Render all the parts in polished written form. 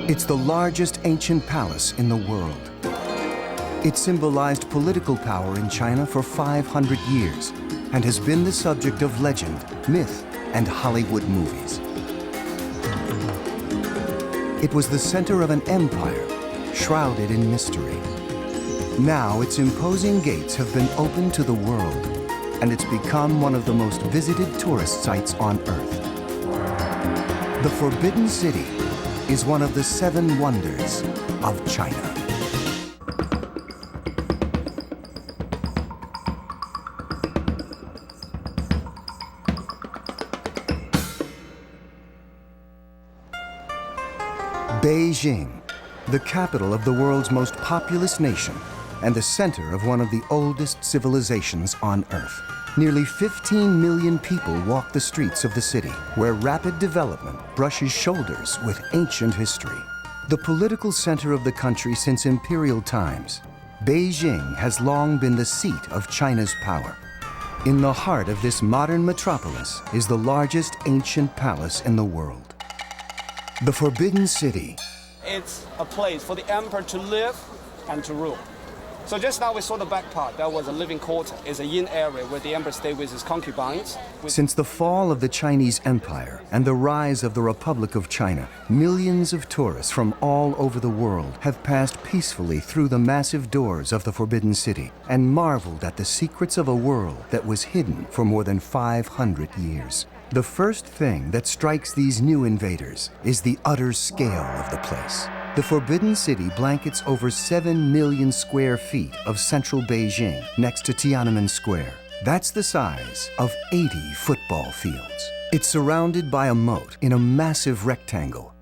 It's the largest ancient palace in the world. It symbolized political power in China for 500 years and has been the subject of legend, myth, and Hollywood movies. It was the center of an empire, shrouded in mystery. Now its imposing gates have been opened to the world, and it's become one of the most visited tourist sites on Earth. The Forbidden City is one of the 7 wonders of China. Beijing, the capital of the world's most populous nation and the center of one of the oldest civilizations on Earth. Nearly 15 million people walk the streets of the city, where rapid development brushes shoulders with ancient history. The political center of the country since imperial times, Beijing has long been the seat of China's power. In the heart of this modern metropolis is the largest ancient palace in the world. The Forbidden City. It's a place for the emperor to live and to rule. So just now we saw the back part. That was a living quarter. It's a inn area where the emperor stayed with his concubines. Since the fall of the Chinese Empire and the rise of the Republic of China, millions of tourists from all over the world have passed peacefully through the massive doors of the Forbidden City and marveled at the secrets of a world that was hidden for more than 500 years. The first thing that strikes these new invaders is the utter scale of the place. The Forbidden City blankets over 7 million square feet of central Beijing next to Tiananmen Square. That's the size of 80 football fields. It's surrounded by a moat in a massive rectangle.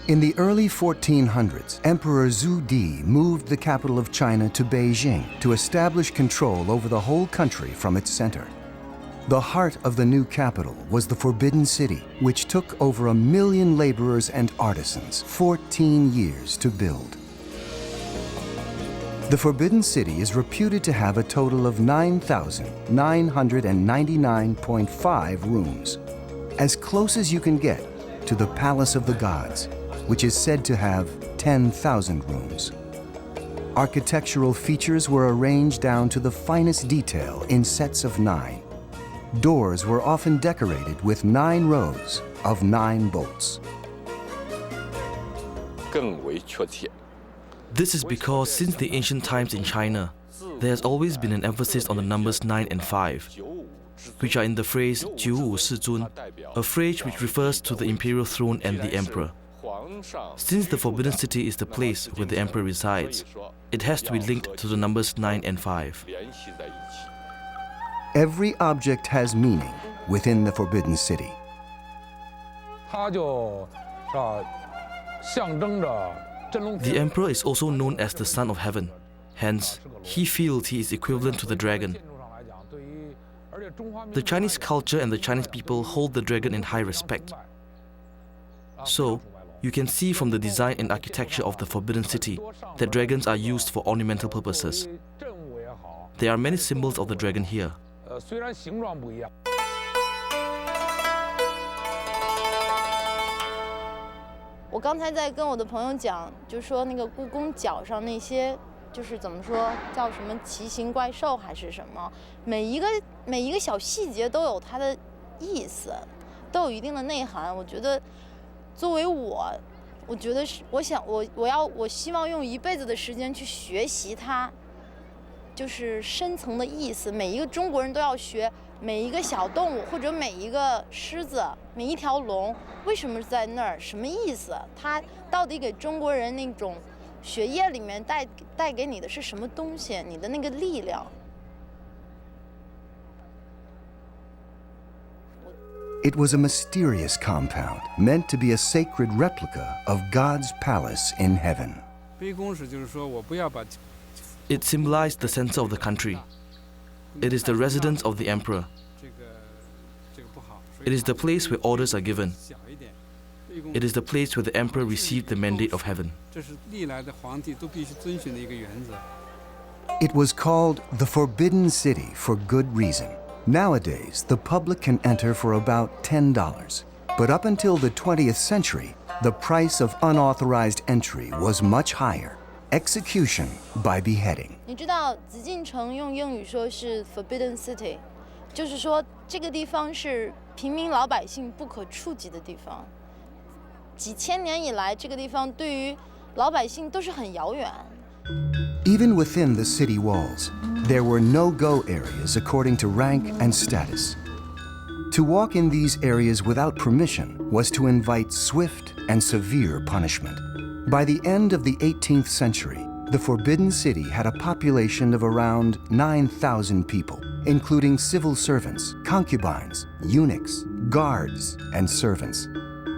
In the early 1400s, Emperor Zhu Di moved the capital of China to Beijing to establish control over the whole country from its center. The heart of the new capital was the Forbidden City, which took over 1 million laborers and artisans 14 years to build. The Forbidden City is reputed to have a total of 9,999.5 rooms, as close as you can get to the Palace of the Gods, which is said to have 10,000 rooms. Architectural features were arranged down to the finest detail in sets of 9. Doors were often decorated with 9 rows of 9 bolts. This is because since the ancient times in China, there has always been an emphasis on the numbers 9 and 5, which are in the phrase 九五世尊, a phrase which refers to the imperial throne and the emperor. Since the Forbidden City is the place where the emperor resides, it has to be linked to the numbers 9 and 5. Every object has meaning within the Forbidden City. The emperor is also known as the Son of Heaven. Hence, he feels he is equivalent to the dragon. The Chinese culture and the Chinese people hold the dragon in high respect. So, you can see from the design and architecture of the Forbidden City that dragons are used for ornamental purposes. There are many symbols of the dragon here. 虽然形状不一样。我刚才在跟我的朋友讲，就说那个故宫角上那些，就是怎么说叫什么奇形怪兽还是什么，每一个小细节都有它的意思，都有一定的内涵。我觉得，作为我觉得是，我希望用一辈子的时间去学习它。 就是深层的意思，每一个中国人都要学，每一个小动物或者每一个狮子，每一条龙，为什么在那儿？什么意思？它到底给中国人那种血液里面带给你的是什么东西？你的那个力量。It was a mysterious compound meant to be a sacred replica of God's palace in heaven. 卑躬使就是说我不要把 It symbolized the center of the country. It is the residence of the emperor. It is the place where orders are given. It is the place where the emperor received the mandate of heaven. It was called the Forbidden City for good reason. Nowadays, the public can enter for about $10. But up until the 20th century, the price of unauthorized entry was much higher: execution by beheading. 你知道紫禁城用英语说是 Forbidden City， 就是说这个地方是平民老百姓不可触及的地方。几千年以来，这个地方对于老百姓都是很遥远。Even within the city walls, there were no-go areas according to rank and status. To walk in these areas without permission was to invite swift and severe punishment. By the end of the 18th century, the Forbidden City had a population of around 9,000 people, including civil servants, concubines, eunuchs, guards, and servants.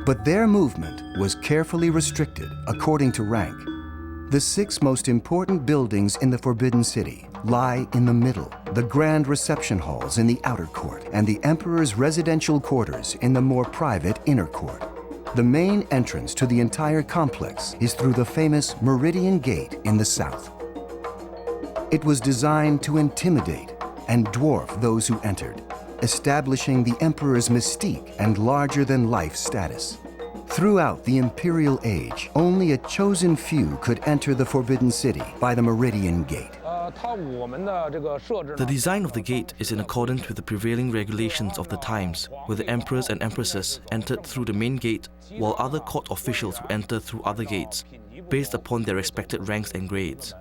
But their movement was carefully restricted according to rank. The 6 most important buildings in the Forbidden City lie in the middle: the grand reception halls in the outer court and the emperor's residential quarters in the more private inner court. The main entrance to the entire complex is through the famous Meridian Gate in the south. It was designed to intimidate and dwarf those who entered, establishing the emperor's mystique and larger-than-life status. Throughout the imperial age, only a chosen few could enter the Forbidden City by the Meridian Gate. The design of the gate is in accordance with the prevailing regulations of the times, where the emperors and empresses entered through the main gate, while other court officials would enter through other gates, based upon their respected ranks and grades.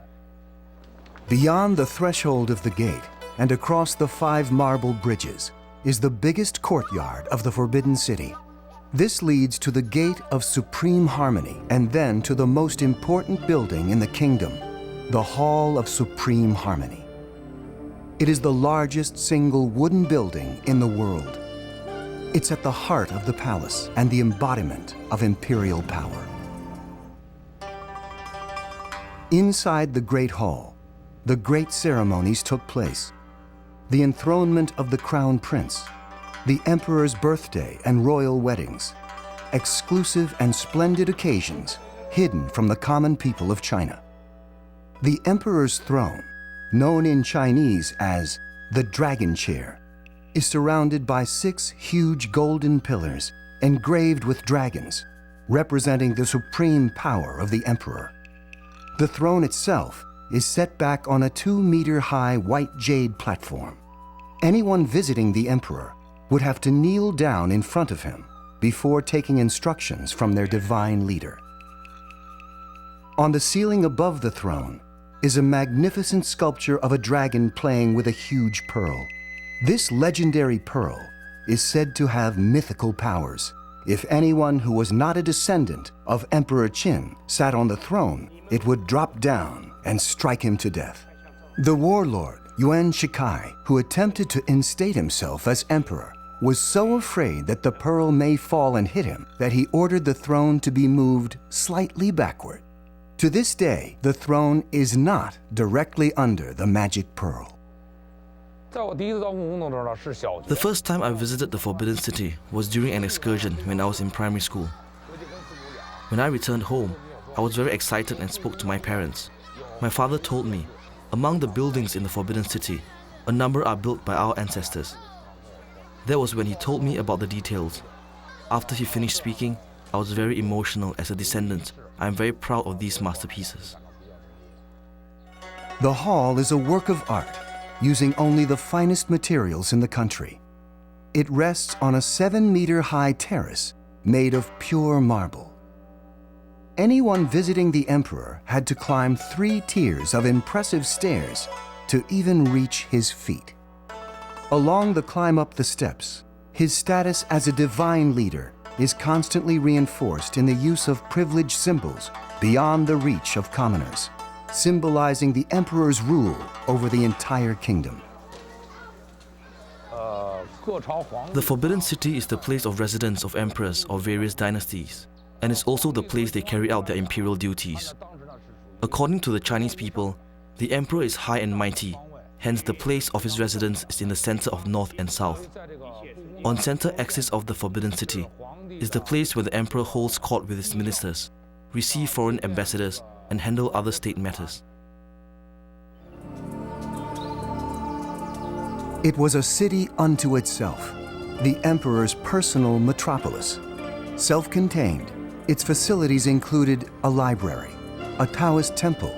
Beyond the threshold of the gate and across the 5 marble bridges is the biggest courtyard of the Forbidden City. This leads to the Gate of Supreme Harmony and then to the most important building in the kingdom, the Hall of Supreme Harmony. It is the largest single wooden building in the world. It's at the heart of the palace and the embodiment of imperial power. Inside the Great Hall, the great ceremonies took place: the enthronement of the crown prince, the emperor's birthday and royal weddings, exclusive and splendid occasions hidden from the common people of China. The emperor's throne, known in Chinese as the Dragon Chair, is surrounded by 6 huge golden pillars engraved with dragons, representing the supreme power of the emperor. The throne itself is set back on a 2-meter-high white jade platform. Anyone visiting the emperor would have to kneel down in front of him before taking instructions from their divine leader. On the ceiling above the throne is a magnificent sculpture of a dragon playing with a huge pearl. This legendary pearl is said to have mythical powers. If anyone who was not a descendant of Emperor Qin sat on the throne, it would drop down and strike him to death. The warlord Yuan Shikai, who attempted to instate himself as emperor, was so afraid that the pearl may fall and hit him that he ordered the throne to be moved slightly backward. To this day, the throne is not directly under the magic pearl. The first time I visited the Forbidden City was during an excursion when I was in primary school. When I returned home, I was very excited and spoke to my parents. My father told me, among the buildings in the Forbidden City, a number are built by our ancestors. That was when he told me about the details. After he finished speaking, I was very emotional. As a descendant, I am very proud of these masterpieces. The hall is a work of art, using only the finest materials in the country. It rests on a 7-meter-high terrace made of pure marble. Anyone visiting the emperor had to climb 3 tiers of impressive stairs to even reach his feet. Along the climb up the steps, his status as a divine leader is constantly reinforced in the use of privileged symbols beyond the reach of commoners, symbolizing the emperor's rule over the entire kingdom. The Forbidden City is the place of residence of emperors of various dynasties, and is also the place they carry out their imperial duties. According to the Chinese people, the emperor is high and mighty, hence the place of his residence is in the center of north and south. On center axis of the Forbidden City is the place where the emperor holds court with his ministers, receive foreign ambassadors, and handle other state matters. It was a city unto itself, the emperor's personal metropolis, self-contained, Its facilities included a library, a Taoist temple,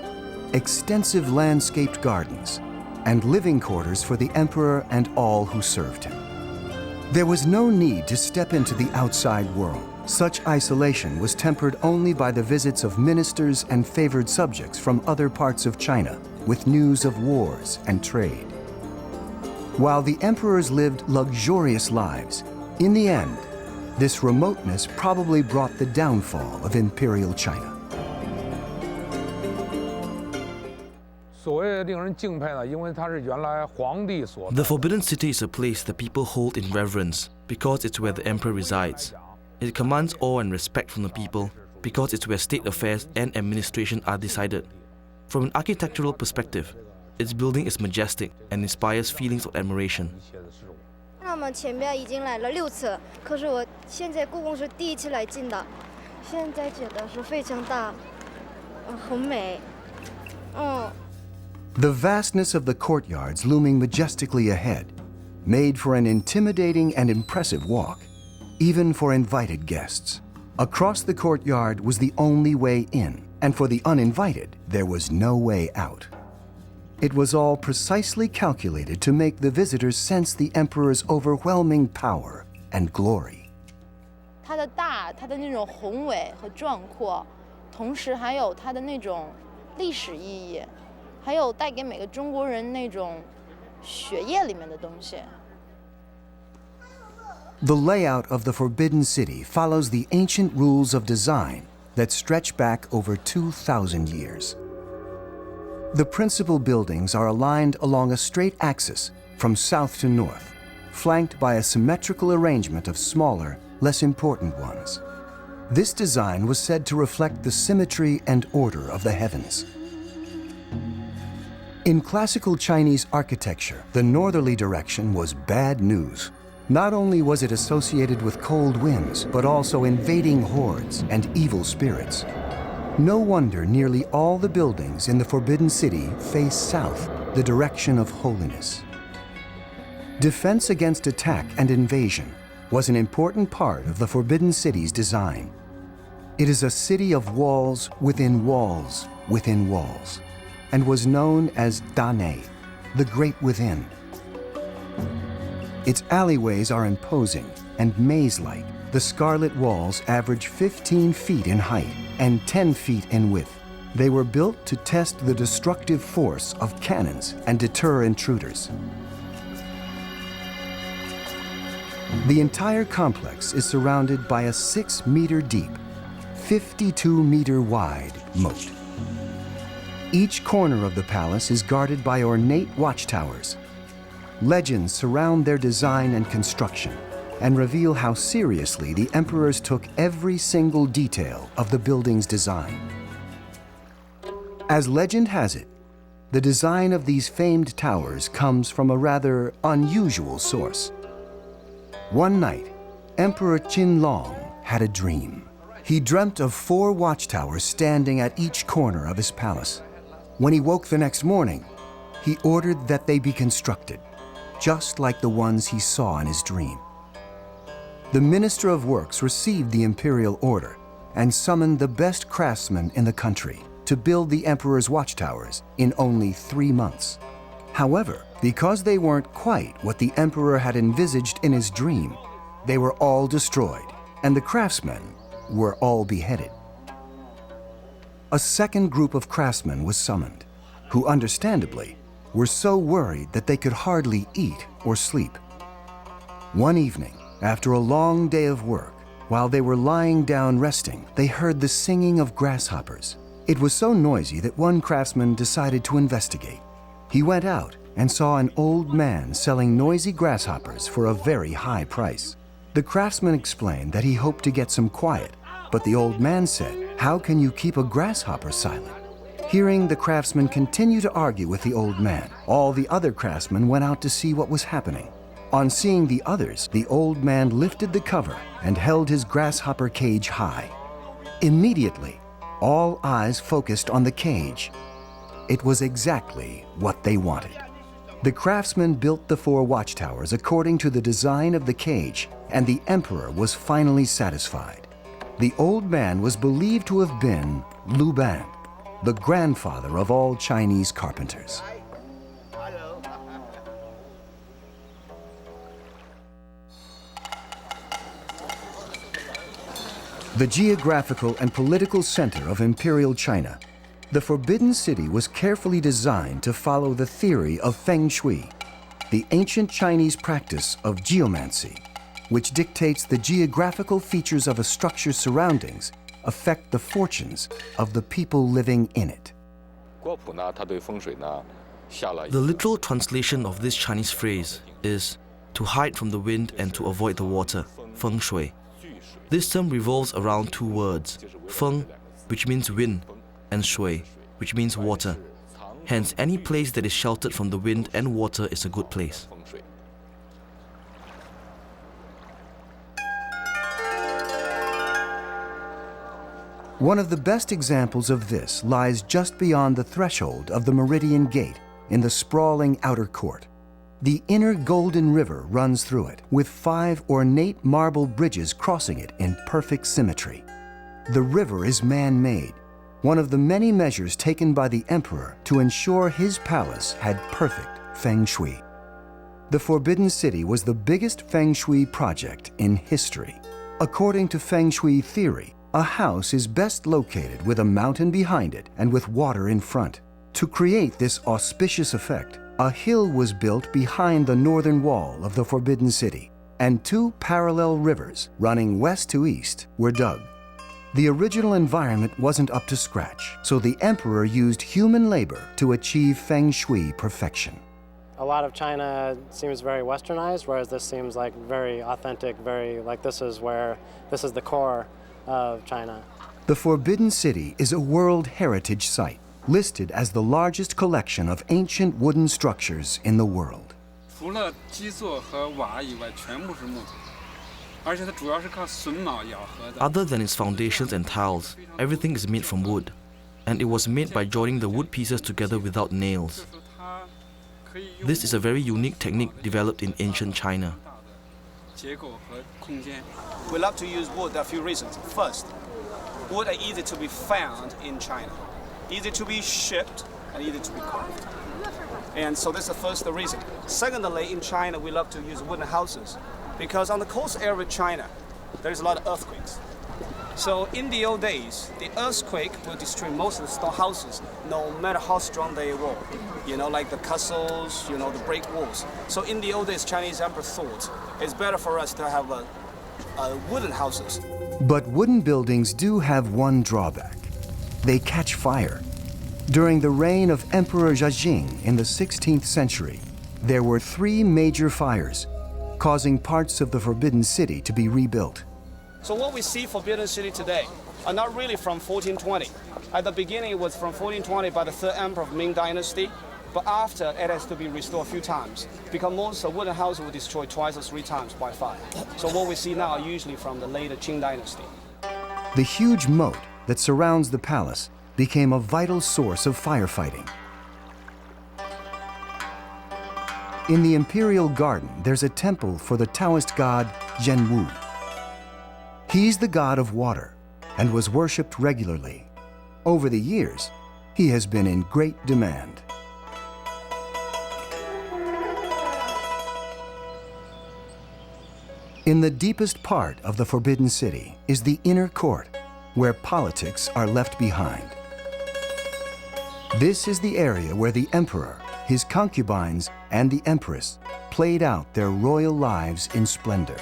extensive landscaped gardens, and living quarters for the emperor and all who served him. There was no need to step into the outside world. Such isolation was tempered only by the visits of ministers and favored subjects from other parts of China with news of wars and trade. While the emperors lived luxurious lives, in the end, this remoteness probably brought the downfall of imperial China. 所谓令人敬佩呢，因为它是原来皇帝所。 The Forbidden City is a place that people hold in reverence because it's where the emperor resides. It commands awe and respect from the people because it's where state affairs and administration are decided. From an architectural perspective, its building is majestic and inspires feelings of admiration. 那么前面已经来了6次，可是我现在故宫是第一次来进的，现在觉得是非常大，很美，The vastness of the courtyards looming majestically ahead made for an intimidating and impressive walk, even for invited guests. Across the courtyard was the only way in, and for the uninvited, there was no way out. It was all precisely calculated to make the visitors sense the emperor's overwhelming power and glory. 它的大，它的那种宏伟和壮阔，同时还有它的那种历史意义，还有带给每个中国人那种血液里面的东西。 The layout of the Forbidden City follows the ancient rules of design that stretch back over 2,000 years. The principal buildings are aligned along a straight axis from south to north, flanked by a symmetrical arrangement of smaller, less important ones. This design was said to reflect the symmetry and order of the heavens. In classical Chinese architecture, the northerly direction was bad news. Not only was it associated with cold winds, but also invading hordes and evil spirits. No wonder nearly all the buildings in the Forbidden City face south, the direction of holiness. Defense against attack and invasion was an important part of the Forbidden City's design. It is a city of walls within walls within walls, and was known as Dane, the Great Within. Its alleyways are imposing and maze-like. The scarlet walls average 15 feet in height and 10 feet in width. They were built to test the destructive force of cannons and deter intruders. The entire complex is surrounded by a 6-meter deep, 52-meter wide moat. Each corner of the palace is guarded by ornate watchtowers. Legends surround their design and construction and reveal how seriously the emperors took every single detail of the building's design. As legend has it, the design of these famed towers comes from a rather unusual source. One night, Emperor Qinlong had a dream. He dreamt of 4 watchtowers standing at each corner of his palace. When he woke the next morning, he ordered that they be constructed, just like the ones he saw in his dream. The Minister of Works received the imperial order and summoned the best craftsmen in the country to build the emperor's watchtowers in only 3 months. However, because they weren't quite what the emperor had envisaged in his dream, they were all destroyed, and the craftsmen were all beheaded. A second group of craftsmen was summoned, who understandably were so worried that they could hardly eat or sleep. One evening, after a long day of work, while they were lying down resting, they heard the singing of grasshoppers. It was so noisy that one craftsman decided to investigate. He went out and saw an old man selling noisy grasshoppers for a very high price. The craftsman explained that he hoped to get some quiet, but the old man said, "How can you keep a grasshopper silent?" Hearing the craftsman continue to argue with the old man, all the other craftsmen went out to see what was happening. On seeing the others, the old man lifted the cover and held his grasshopper cage high. Immediately, all eyes focused on the cage. It was exactly what they wanted. The craftsmen built the 4 watchtowers according to the design of the cage, and the emperor was finally satisfied. The old man was believed to have been Lu Ban, the grandfather of all Chinese carpenters. The geographical and political center of Imperial China, the Forbidden City was carefully designed to follow the theory of Feng Shui, the ancient Chinese practice of geomancy, which dictates the geographical features of a structure's surroundings affect the fortunes of the people living in it. The literal translation of this Chinese phrase is to hide from the wind and to avoid the water, feng shui. This term revolves around two words, feng, which means wind, and shui, which means water. Hence, any place that is sheltered from the wind and water is a good place. One of the best examples of this lies just beyond the threshold of the Meridian Gate in the sprawling outer court. The inner Golden River runs through it, with 5 ornate marble bridges crossing it in perfect symmetry. The river is man-made, one of the many measures taken by the emperor to ensure his palace had perfect feng shui. The Forbidden City was the biggest feng shui project in history. According to feng shui theory, a house is best located with a mountain behind it and with water in front. To create this auspicious effect, a hill was built behind the northern wall of the Forbidden City, and 2 parallel rivers running west to east were dug. The original environment wasn't up to scratch, so the emperor used human labor to achieve feng shui perfection. A lot of China seems very westernized, whereas this seems like very authentic, very like this is the core of China. The Forbidden City is a World Heritage Site, listed as the largest collection of ancient wooden structures in the world. Other than its foundations and tiles, everything is made from wood, and it was made by joining the wood pieces together without nails. This is a very unique technique developed in ancient China. We love to use wood. There are a few reasons. First, wood are easy to be found in China, easy to be shipped, and easy to be carved. And so this is the first reason. Secondly, in China, we love to use wooden houses because on the coast area of China, there's a lot of earthquakes. So in the old days, the earthquake will destroy most of the stone houses, no matter how strong they were. You know, like the castles, you know, the brick walls. So in the old days, Chinese emperor thought it's better for us to have wooden houses. But wooden buildings do have one drawback. They catch fire. During the reign of Emperor Zhajing in the 16th century, there were 3 major fires, causing parts of the Forbidden City to be rebuilt. So what we see Forbidden City today are not really from 1420. At the beginning, it was from 1420 by the 3rd emperor of Ming Dynasty, but after it has to be restored a few times because most wooden houses were destroyed twice or 3 times by fire. So what we see now are usually from the later Qing Dynasty. The huge moat that surrounds the palace became a vital source of firefighting. In the Imperial Garden, there's a temple for the Taoist god Zhenwu. He's the god of water and was worshipped regularly. Over the years, he has been in great demand. In the deepest part of the Forbidden City is the inner court, where politics are left behind. This is the area where the emperor, his concubines, and the empress played out their royal lives in splendor.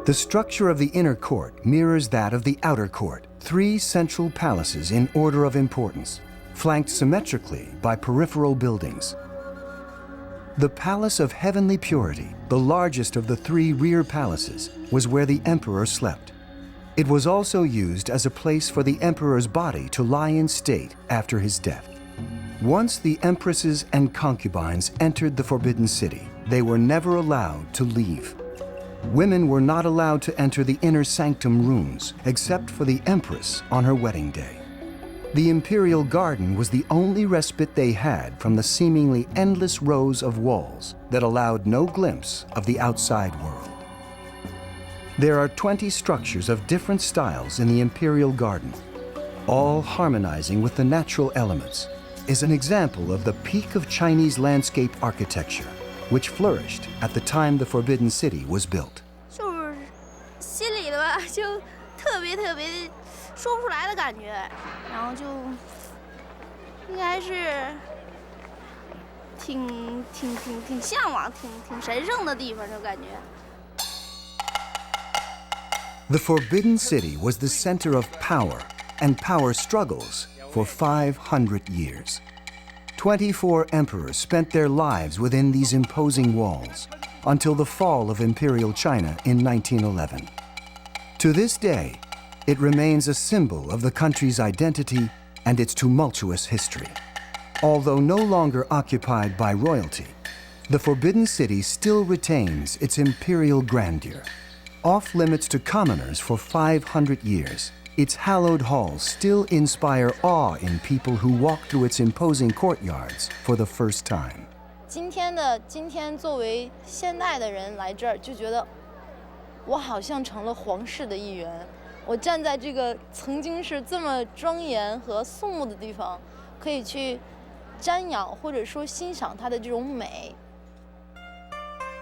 The structure of the inner court mirrors that of the outer court, 3 central palaces in order of importance, flanked symmetrically by peripheral buildings. The Palace of Heavenly Purity, the largest of the 3 rear palaces, was where the emperor slept. It was also used as a place for the emperor's body to lie in state after his death. Once the empresses and concubines entered the Forbidden City, they were never allowed to leave. Women were not allowed to enter the inner sanctum rooms, except for the empress on her wedding day. The Imperial Garden was the only respite they had from the seemingly endless rows of walls that allowed no glimpse of the outside world. There are 20 structures of different styles in the Imperial Garden, all harmonizing with the natural elements, is an example of the peak of Chinese landscape architecture, which flourished at the time the Forbidden City was built. 就是心里的吧，就特别说不出来的感觉，然后就应该是挺向往、挺神圣的地方，就感觉。The Forbidden City was the center of power and power struggles for 500 years. 24 emperors spent their lives within these imposing walls until the fall of Imperial China in 1911. To this day, it remains a symbol of the country's identity and its tumultuous history. Although no longer occupied by royalty, the Forbidden City still retains its imperial grandeur. Off limits to commoners for 500 years, its hallowed halls still inspire awe in people who walk through its imposing courtyards for the first time. 今天作为现代的人来这儿，就觉得我好像成了皇室的一员。我站在这个曾经是这么庄严和肃穆的地方，可以去瞻仰或者说欣赏它的这种美。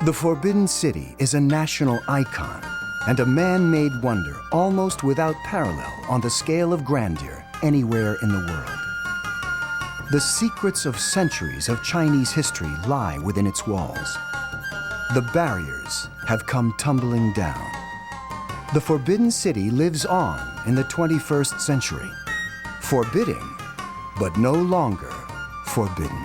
The Forbidden City is a national icon and a man-made wonder almost without parallel on the scale of grandeur anywhere in the world. The secrets of centuries of Chinese history lie within its walls. The barriers have come tumbling down. The Forbidden City lives on in the 21st century, forbidding, but no longer forbidden.